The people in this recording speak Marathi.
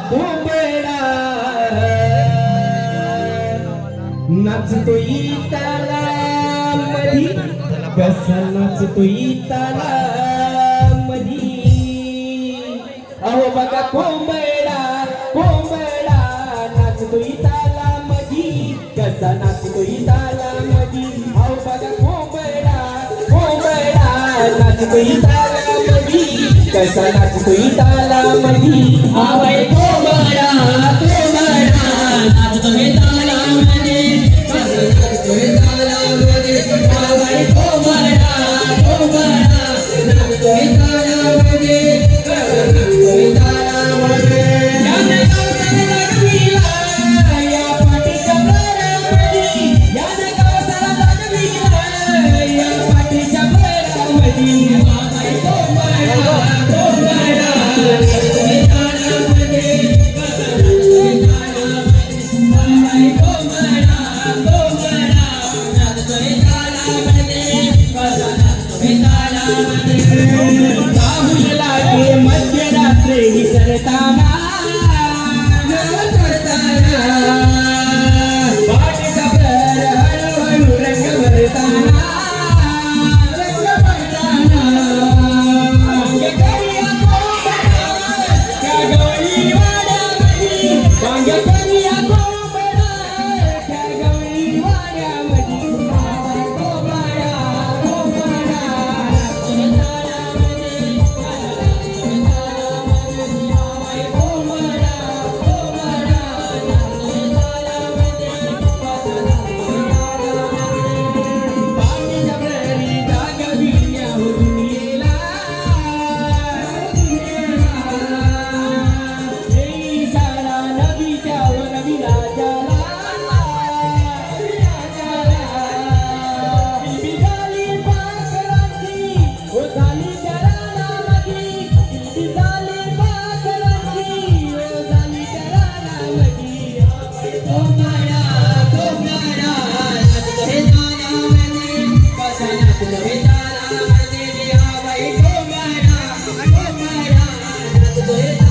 कोंबडा नाचतोय ताला मधी कसा नाचतोय ताला मधी अहो बघा कोंबडा कोंबडा नाचतोय ताला मधी कसा नाचतोय ताला मधी अहो बघा कोंबडा कोंबडा नाचतोय ताला मधी कसा नाचतोय ताला मधी आवय कोंबडा कोंबडा नाचतोय ताला मधी कसा नाचतोय ताला मधी आवय कोंबडा कोंबडा नाचतोय ताला मधी कसा नाचतोय ताला मधी याने गावताला लागविला या पाठीच्या बरामधी याने गावताला लागविला या पाठीच्या बरामधी आवय कोंबडा कोंबडा नाचतोय ताला मधी कसा नाचतोय ताला मधी आवय कोंबडा कोंबडा नाचतोय ताला मधी कसा नाचतोय ताला मधी राहुल लागे मध्यरात्री विसरताना करताना पाठीचा भर हळूहळू रंग भरताना रंग भरताना वांगे करिया कोंबडा त्या गवळी वाड्यामधी वांगे करिया कोंबडा त्या गवळी वाड्यामधी आवय कोंबडा कोंबडा नाचतोय तालामधी कसा नाचतोय तालामधी आवय कोंबडा कोंबडा नाचतोय तालामधी कसा नाचतोय तालामधी पाठीच्या भरी जागविण्या हो दुनियेला येई सारा नवीच्या व नवी राजाला किलबी झाली पाखरांची ओ झाली चरानामधी किलबी झाली पाखरांची ओ झाली चरानामधी आवय कोंबडा कोंबडा नाचतोय तालामधी कसा नाचतोय तालामधी आवय कोंबडा कोंबडा नाचतोय